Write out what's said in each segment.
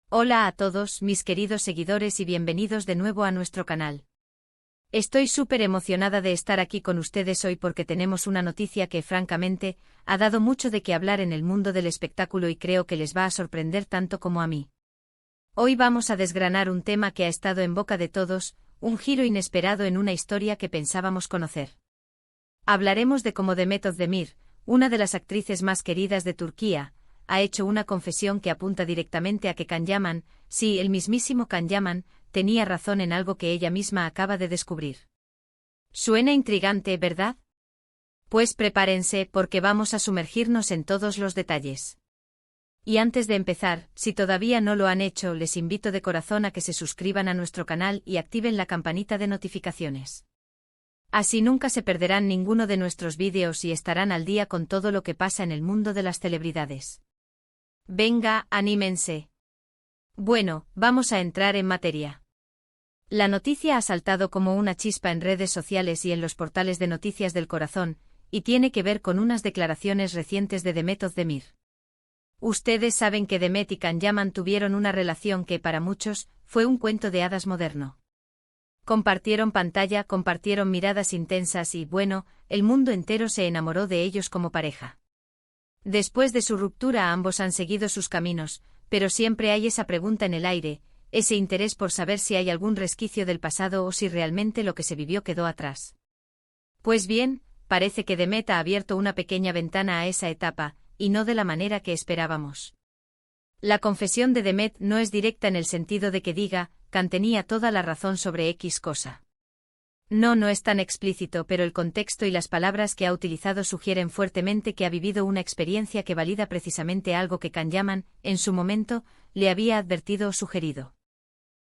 Hola a todos, mis queridos seguidores y bienvenidos de nuevo a nuestro canal. Estoy súper emocionada de estar aquí con ustedes hoy porque tenemos una noticia que, francamente, ha dado mucho de qué hablar en el mundo del espectáculo y creo que les va a sorprender tanto como a mí. Hoy vamos a desgranar un tema que ha estado en boca de todos, un giro inesperado en una historia que pensábamos conocer. Hablaremos de cómo Demet Özdemir, una de las actrices más queridas de Turquía, ha hecho una confesión que apunta directamente a que Can Yaman, sí, el mismísimo Can Yaman, tenía razón en algo que ella misma acaba de descubrir. Suena intrigante, ¿verdad? Pues prepárense porque vamos a sumergirnos en todos los detalles. Y antes de empezar, si todavía no lo han hecho, les invito de corazón a que se suscriban a nuestro canal y activen la campanita de notificaciones. Así nunca se perderán ninguno de nuestros vídeos y estarán al día con todo lo que pasa en el mundo de las celebridades. Venga, anímense. Bueno, vamos a entrar en materia. La noticia ha saltado como una chispa en redes sociales y en los portales de noticias del corazón, y tiene que ver con unas declaraciones recientes de Demet Özdemir. Ustedes saben que Demet y Can Yaman tuvieron una relación que para muchos fue un cuento de hadas moderno. Compartieron pantalla, compartieron miradas intensas y, bueno, el mundo entero se enamoró de ellos como pareja. Después de su ruptura ambos han seguido sus caminos, pero siempre hay esa pregunta en el aire, ese interés por saber si hay algún resquicio del pasado o si realmente lo que se vivió quedó atrás. Pues bien, parece que Demet ha abierto una pequeña ventana a esa etapa, y no de la manera que esperábamos. La confesión de Demet no es directa en el sentido de que diga, Can tenía toda la razón sobre X cosa. No es tan explícito, pero el contexto y las palabras que ha utilizado sugieren fuertemente que ha vivido una experiencia que valida precisamente algo que Can Yaman, en su momento, le había advertido o sugerido.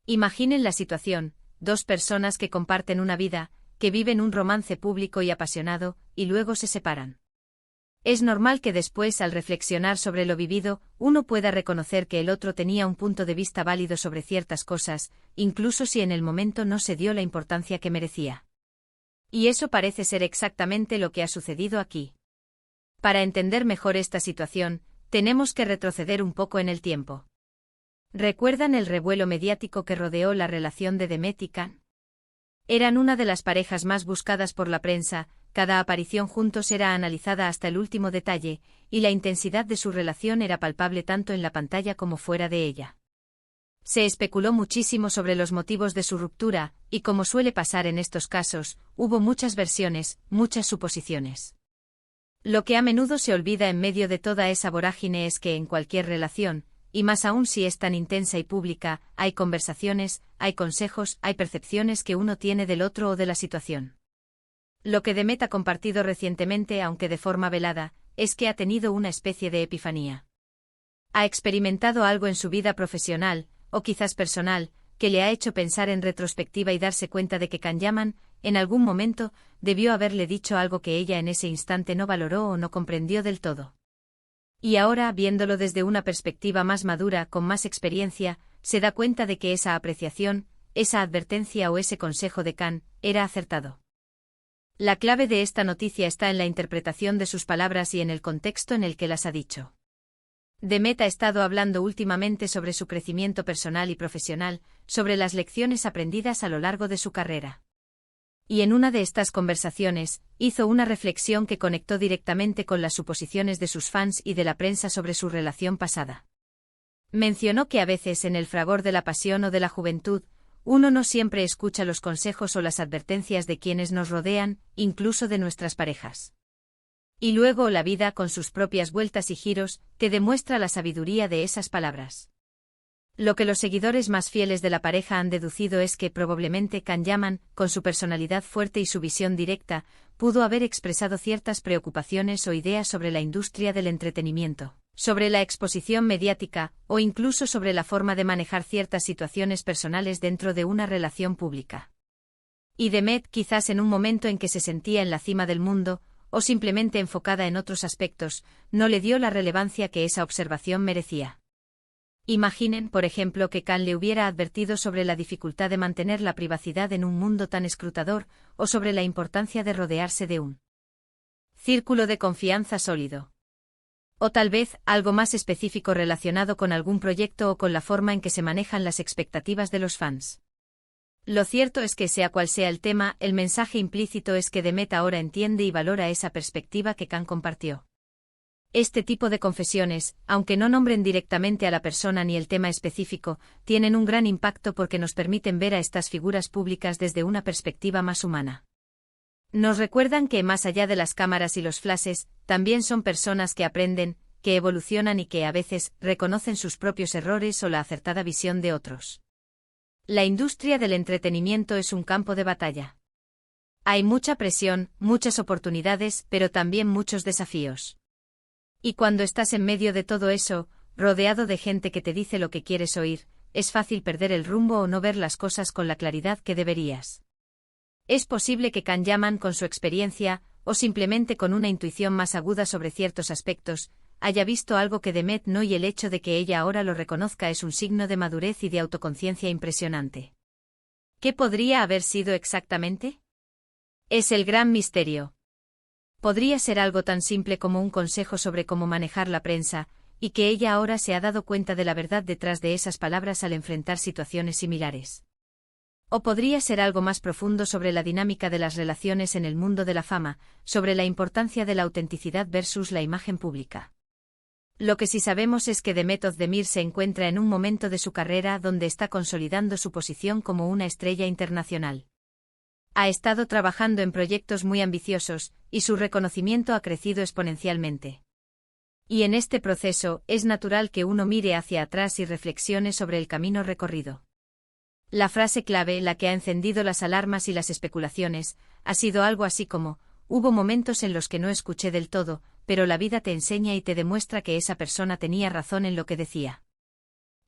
Imaginen la situación, dos personas que comparten una vida, que viven un romance público y apasionado, y luego se separan. Es normal que después, al reflexionar sobre lo vivido, uno pueda reconocer que el otro tenía un punto de vista válido sobre ciertas cosas, incluso si en el momento no se dio la importancia que merecía. Y eso parece ser exactamente lo que ha sucedido aquí. Para entender mejor esta situación, tenemos que retroceder un poco en el tiempo. ¿Recuerdan el revuelo mediático que rodeó la relación de Demet y Can? Eran una de las parejas más buscadas por la prensa. Cada aparición juntos era analizada hasta el último detalle, y la intensidad de su relación era palpable tanto en la pantalla como fuera de ella. Se especuló muchísimo sobre los motivos de su ruptura, y como suele pasar en estos casos, hubo muchas versiones, muchas suposiciones. Lo que a menudo se olvida en medio de toda esa vorágine es que en cualquier relación, y más aún si es tan intensa y pública, hay conversaciones, hay consejos, hay percepciones que uno tiene del otro o de la situación. Lo que Demet ha compartido recientemente, aunque de forma velada, es que ha tenido una especie de epifanía. Ha experimentado algo en su vida profesional, o quizás personal, que le ha hecho pensar en retrospectiva y darse cuenta de que Can Yaman, en algún momento, debió haberle dicho algo que ella en ese instante no valoró o no comprendió del todo. Y ahora, viéndolo desde una perspectiva más madura, con más experiencia, se da cuenta de que esa apreciación, esa advertencia o ese consejo de Can, era acertado. La clave de esta noticia está en la interpretación de sus palabras y en el contexto en el que las ha dicho. Demet ha estado hablando últimamente sobre su crecimiento personal y profesional, sobre las lecciones aprendidas a lo largo de su carrera. Y en una de estas conversaciones, hizo una reflexión que conectó directamente con las suposiciones de sus fans y de la prensa sobre su relación pasada. Mencionó que a veces en el fragor de la pasión o de la juventud, uno no siempre escucha los consejos o las advertencias de quienes nos rodean, incluso de nuestras parejas. Y luego la vida, con sus propias vueltas y giros, te demuestra la sabiduría de esas palabras. Lo que los seguidores más fieles de la pareja han deducido es que probablemente Can Yaman, con su personalidad fuerte y su visión directa, pudo haber expresado ciertas preocupaciones o ideas sobre la industria del entretenimiento, sobre la exposición mediática, o incluso sobre la forma de manejar ciertas situaciones personales dentro de una relación pública. Y Demet, quizás en un momento en que se sentía en la cima del mundo, o simplemente enfocada en otros aspectos, no le dio la relevancia que esa observación merecía. Imaginen, por ejemplo, que Can le hubiera advertido sobre la dificultad de mantener la privacidad en un mundo tan escrutador, o sobre la importancia de rodearse de un círculo de confianza sólido. O tal vez, algo más específico relacionado con algún proyecto o con la forma en que se manejan las expectativas de los fans. Lo cierto es que sea cual sea el tema, el mensaje implícito es que Demet ahora entiende y valora esa perspectiva que Kang compartió. Este tipo de confesiones, aunque no nombren directamente a la persona ni el tema específico, tienen un gran impacto porque nos permiten ver a estas figuras públicas desde una perspectiva más humana. Nos recuerdan que más allá de las cámaras y los flashes, también son personas que aprenden, que evolucionan y que a veces reconocen sus propios errores o la acertada visión de otros. La industria del entretenimiento es un campo de batalla. Hay mucha presión, muchas oportunidades, pero también muchos desafíos. Y cuando estás en medio de todo eso, rodeado de gente que te dice lo que quieres oír, es fácil perder el rumbo o no ver las cosas con la claridad que deberías. Es posible que Can Yaman, con su experiencia, o simplemente con una intuición más aguda sobre ciertos aspectos, haya visto algo que Demet no, y el hecho de que ella ahora lo reconozca es un signo de madurez y de autoconciencia impresionante. ¿Qué podría haber sido exactamente? Es el gran misterio. Podría ser algo tan simple como un consejo sobre cómo manejar la prensa, y que ella ahora se ha dado cuenta de la verdad detrás de esas palabras al enfrentar situaciones similares. O podría ser algo más profundo sobre la dinámica de las relaciones en el mundo de la fama, sobre la importancia de la autenticidad versus la imagen pública. Lo que sí sabemos es que Demet Özdemir se encuentra en un momento de su carrera donde está consolidando su posición como una estrella internacional. Ha estado trabajando en proyectos muy ambiciosos, y su reconocimiento ha crecido exponencialmente. Y en este proceso, es natural que uno mire hacia atrás y reflexione sobre el camino recorrido. La frase clave, la que ha encendido las alarmas y las especulaciones, ha sido algo así como: hubo momentos en los que no escuché del todo, pero la vida te enseña y te demuestra que esa persona tenía razón en lo que decía.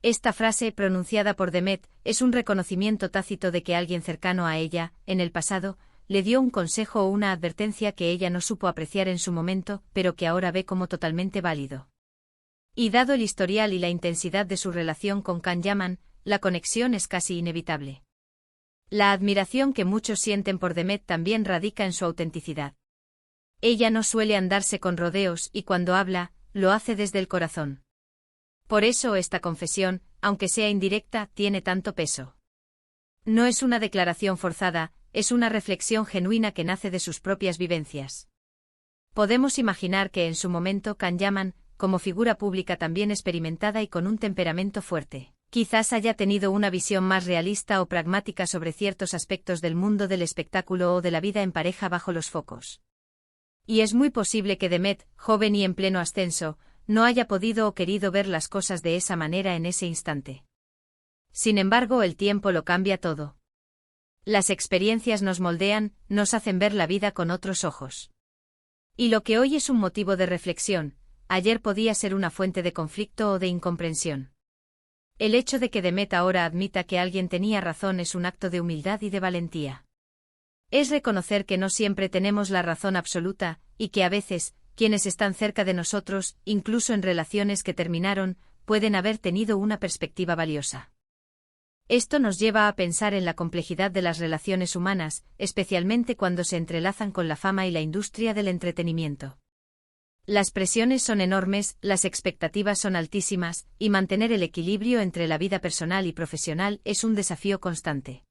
Esta frase, pronunciada por Demet, es un reconocimiento tácito de que alguien cercano a ella, en el pasado, le dio un consejo o una advertencia que ella no supo apreciar en su momento, pero que ahora ve como totalmente válido. Y dado el historial y la intensidad de su relación con Can Yaman, la conexión es casi inevitable. La admiración que muchos sienten por Demet también radica en su autenticidad. Ella no suele andarse con rodeos y cuando habla, lo hace desde el corazón. Por eso esta confesión, aunque sea indirecta, tiene tanto peso. No es una declaración forzada, es una reflexión genuina que nace de sus propias vivencias. Podemos imaginar que en su momento Can Yaman, como figura pública también experimentada y con un temperamento fuerte, quizás haya tenido una visión más realista o pragmática sobre ciertos aspectos del mundo del espectáculo o de la vida en pareja bajo los focos. Y es muy posible que Demet, joven y en pleno ascenso, no haya podido o querido ver las cosas de esa manera en ese instante. Sin embargo, el tiempo lo cambia todo. Las experiencias nos moldean, nos hacen ver la vida con otros ojos. Y lo que hoy es un motivo de reflexión, ayer podía ser una fuente de conflicto o de incomprensión. El hecho de que Demet ahora admita que alguien tenía razón es un acto de humildad y de valentía. Es reconocer que no siempre tenemos la razón absoluta, y que a veces, quienes están cerca de nosotros, incluso en relaciones que terminaron, pueden haber tenido una perspectiva valiosa. Esto nos lleva a pensar en la complejidad de las relaciones humanas, especialmente cuando se entrelazan con la fama y la industria del entretenimiento. Las presiones son enormes, las expectativas son altísimas, y mantener el equilibrio entre la vida personal y profesional es un desafío constante.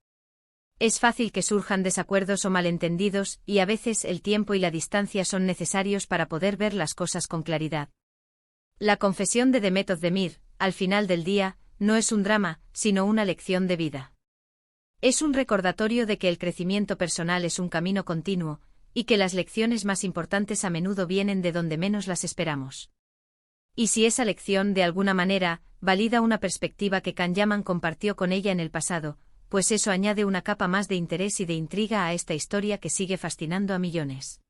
Es fácil que surjan desacuerdos o malentendidos, y a veces el tiempo y la distancia son necesarios para poder ver las cosas con claridad. La confesión de Demet Özdemir, al final del día, no es un drama, sino una lección de vida. Es un recordatorio de que el crecimiento personal es un camino continuo, y que las lecciones más importantes a menudo vienen de donde menos las esperamos. Y si esa lección, de alguna manera, valida una perspectiva que Can Yaman compartió con ella en el pasado, pues eso añade una capa más de interés y de intriga a esta historia que sigue fascinando a millones.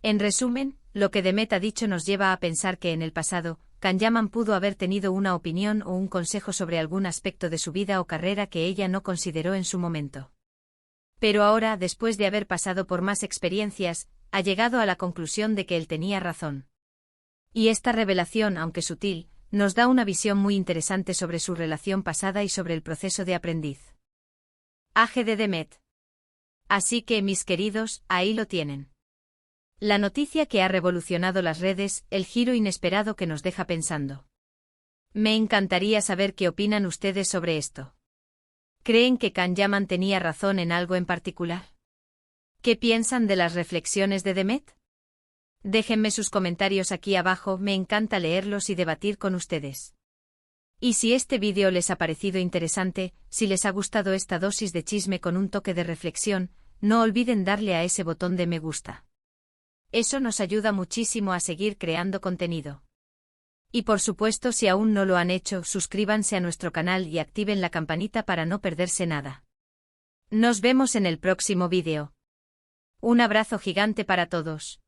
En resumen, lo que Demet ha dicho nos lleva a pensar que en el pasado, Can Yaman pudo haber tenido una opinión o un consejo sobre algún aspecto de su vida o carrera que ella no consideró en su momento. Pero ahora, después de haber pasado por más experiencias, ha llegado a la conclusión de que él tenía razón. Y esta revelación, aunque sutil, nos da una visión muy interesante sobre su relación pasada y sobre el proceso de aprendiz. AG de Demet. Así que, mis queridos, ahí lo tienen. La noticia que ha revolucionado las redes, el giro inesperado que nos deja pensando. Me encantaría saber qué opinan ustedes sobre esto. ¿Creen que Can Yaman tenía razón en algo en particular? ¿Qué piensan de las reflexiones de Demet? Déjenme sus comentarios aquí abajo, me encanta leerlos y debatir con ustedes. Y si este vídeo les ha parecido interesante, si les ha gustado esta dosis de chisme con un toque de reflexión, no olviden darle a ese botón de me gusta. Eso nos ayuda muchísimo a seguir creando contenido. Y por supuesto, si aún no lo han hecho, suscríbanse a nuestro canal y activen la campanita para no perderse nada. Nos vemos en el próximo vídeo. Un abrazo gigante para todos.